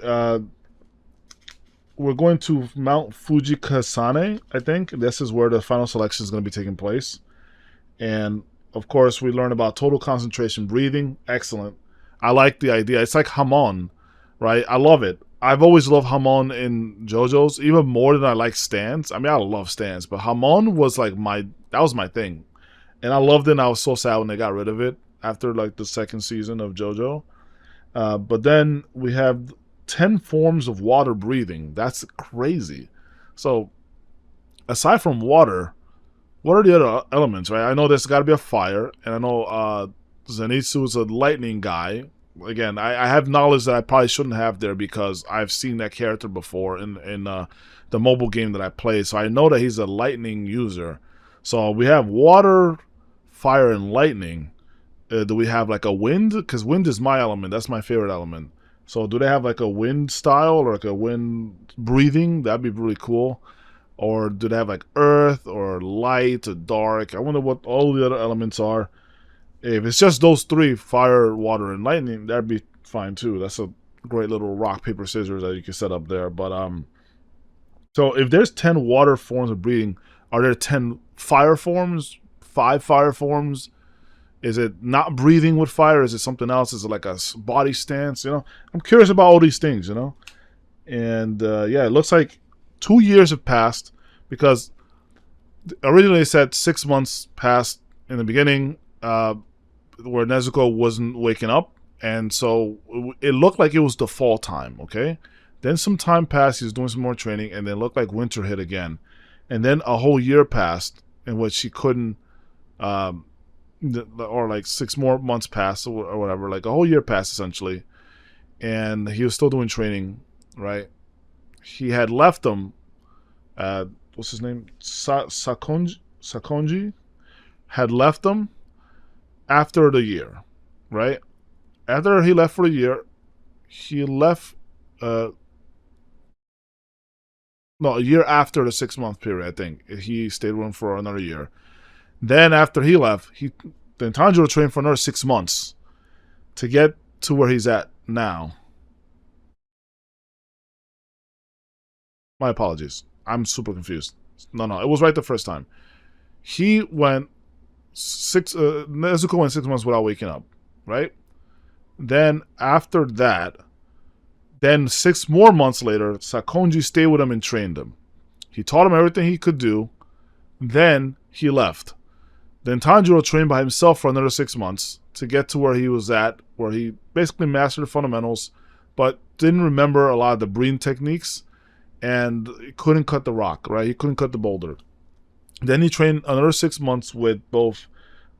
we're going to Mount Fujikasane. I think this is where the final selection is going to be taking place, and of course we learn about total concentration breathing. Excellent. I like the idea. It's like Hamon, right? I love it. I've always loved Hamon in JoJo's, even more than I like stands. I mean, I love stands, but Hamon was like that was my thing. And I loved it, and I was so sad when they got rid of it after like the second season of JoJo. But then we have 10 forms of water breathing. That's crazy. So aside from water, what are the other elements, right? I know there's got to be a fire, and I know Zenitsu is a lightning guy. Again, I have knowledge that I probably shouldn't have there because I've seen that character before in the mobile game that I play. So I know that he's a lightning user. So we have water, fire, and lightning. Do we have like a wind? Because wind is my element. That's my favorite element. So do they have like a wind style or like a wind breathing? That'd be really cool. Or do they have like earth or light or dark? I wonder what all the other elements are. If it's just those three, fire, water, and lightning, that'd be fine too. That's a great little rock, paper, scissors that you can set up there. But so if there's 10 water forms of breathing, are there 10 fire forms? 5 fire forms? Is it not breathing with fire? Is it something else? Is it like a body stance? You know, I'm curious about all these things. You know, and yeah, it looks like 2 years have passed because originally it said 6 months passed in the beginning. Where Nezuko wasn't waking up, and so it looked like it was the fall time, okay? Then some time passed, he was doing some more training, and then it looked like winter hit again. And then a whole year passed in which he couldn't, or like 6 more months passed, or whatever, like a whole year passed, essentially. And he was still doing training, right? He had left them, what's his name? Sakonji? Had left them after the year, right? After he left for the year, he left, no, a year after the 6 month period, I think. He stayed with him for another year. Then after he left, then Tanjiro trained for another 6 months to get to where he's at now. My apologies. I'm super confused. No, it was right the first time. He went Nezuko went 6 months without waking up, right? Then after that, then 6 more months later, Sakonji stayed with him and trained him. He taught him everything he could do. Then he left. Then Tanjiro trained by himself for another 6 months to get to where he was at, where he basically mastered the fundamentals, but didn't remember a lot of the breathing techniques, and he couldn't cut the rock, right? He couldn't cut the boulder. Then he trained another 6 months with both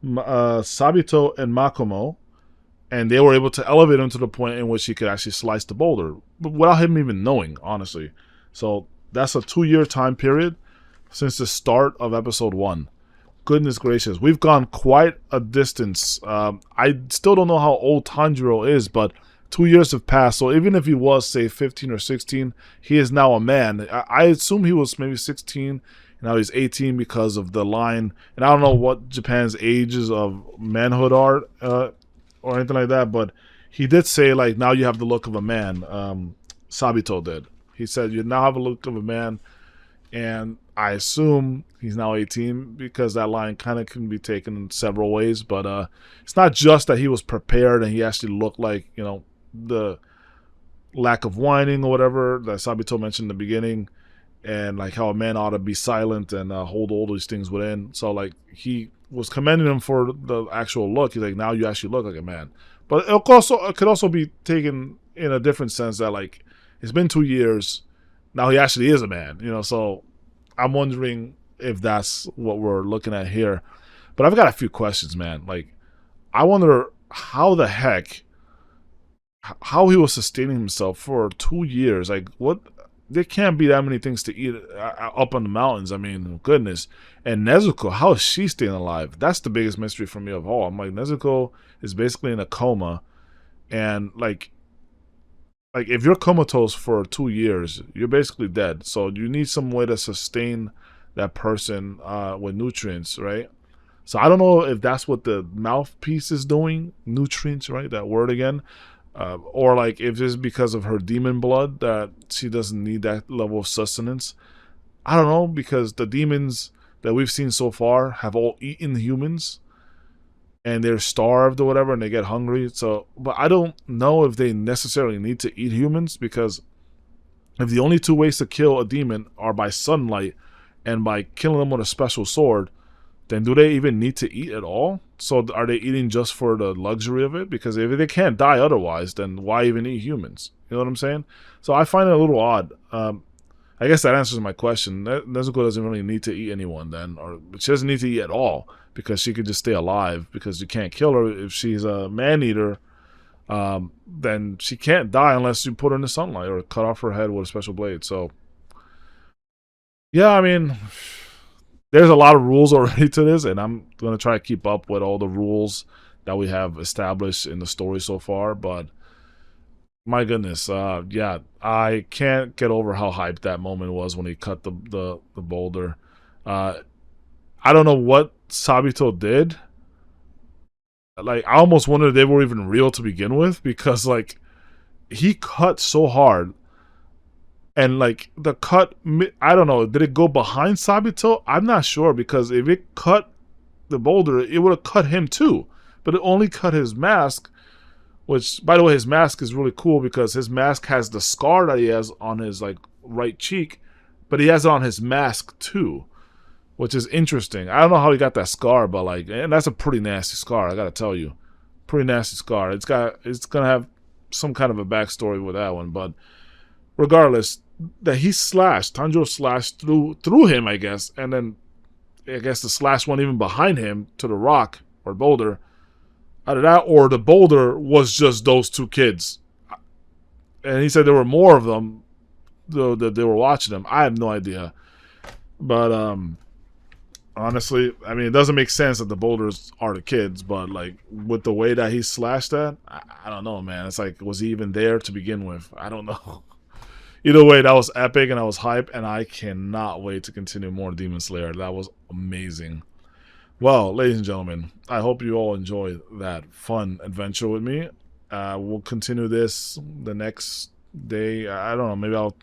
Sabito and Makomo, and they were able to elevate him to the point in which he could actually slice the boulder, but without him even knowing, honestly. So that's a 2-year time period since the start of episode 1. Goodness gracious, we've gone quite a distance. I still don't know how old Tanjiro is, but 2 years have passed. So even if he was, say, 15 or 16, he is now a man. I assume he was maybe 16. Now he's 18 because of the line. And I don't know what Japan's ages of manhood are or anything like that. But he did say, like, now you have the look of a man. Sabito did. He said, you now have a look of a man. And I assume he's now 18 because that line kind of can be taken in several ways. But it's not just that he was prepared and he actually looked like, you know, the lack of whining or whatever that Sabito mentioned in the beginning. And like how a man ought to be silent and hold all these things within. So like he was commending him for the actual look. He's like, now you actually look like a man. But it could also be taken in a different sense that like it's been 2 years. Now he actually is a man, you know. So I'm wondering if that's what we're looking at here. But I've got a few questions, man. Like I wonder how the heck how he was sustaining himself for 2 years. Like, what? There can't be that many things to eat up on the mountains. I mean, goodness. And Nezuko, how is she staying alive? That's the biggest mystery for me of all. I'm like, Nezuko is basically in a coma, and like if you're comatose for 2 years, you're basically dead. So you need some way to sustain that person with nutrients, right? So I don't know if that's what the mouthpiece is doing, nutrients, right? That word again. Or like if it's because of her demon blood that she doesn't need that level of sustenance. I don't know, because the demons that we've seen so far have all eaten humans and they're starved or whatever and they get hungry. So, but I don't know if they necessarily need to eat humans, because if the only two ways to kill a demon are by sunlight and by killing them with a special sword, then do they even need to eat at all? So are they eating just for the luxury of it? Because if they can't die otherwise, then why even eat humans? You know what I'm saying? So I find it a little odd. I guess that answers my question. Nezuko doesn't really need to eat anyone then, or she doesn't need to eat at all, because she could just stay alive, because you can't kill her. If she's a man-eater, then she can't die unless you put her in the sunlight or cut off her head with a special blade. So, yeah, I mean, there's a lot of rules already to this, and I'm going to try to keep up with all the rules that we have established in the story so far, but my goodness, yeah, I can't get over how hyped that moment was when he cut the boulder. I don't know what Sabito did. Like, I almost wondered if they were even real to begin with, because like he cut so hard, and like the cut, I don't know, did it go behind Sabito? I'm not sure, because if it cut the boulder, it would have cut him too, but it only cut his mask. Which, by the way, his mask is really cool, because his mask has the scar that he has on his like right cheek, but he has it on his mask too, which is interesting. I don't know how he got that scar, but like, and that's a pretty nasty scar. I gotta tell you, pretty nasty scar. It's gonna have some kind of a backstory with that one, but regardless, that he slashed, Tanjiro slashed through him, I guess, and then I guess the slash went even behind him to the rock or boulder. Either that or the boulder was just those two kids. And he said there were more of them, though, that they were watching them. I have no idea. But honestly, I mean, it doesn't make sense that the boulders are the kids, but like with the way that he slashed that, I don't know, man. It's like, was he even there to begin with? I don't know. Either way, that was epic and I was hype, and I cannot wait to continue more Demon Slayer. That was amazing. Well, ladies and gentlemen, I hope you all enjoyed that fun adventure with me. We'll continue this the next day. I don't know, maybe I'll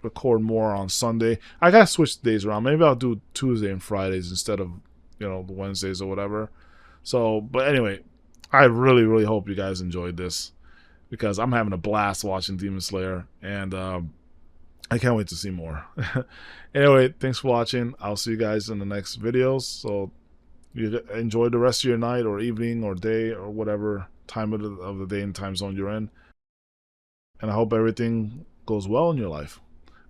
record more on Sunday. I gotta switch the days around. Maybe I'll do Tuesday and Fridays instead of, the Wednesdays or whatever. So, but anyway, I really, really hope you guys enjoyed this, because I'm having a blast watching Demon Slayer, and I can't wait to see more. Anyway, thanks for watching. I'll see you guys in the next videos. So you enjoy the rest of your night or evening or day or whatever time of the day and time zone you're in. And I hope everything goes well in your life.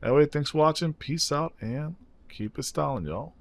Anyway, thanks for watching. Peace out and keep it styling, y'all.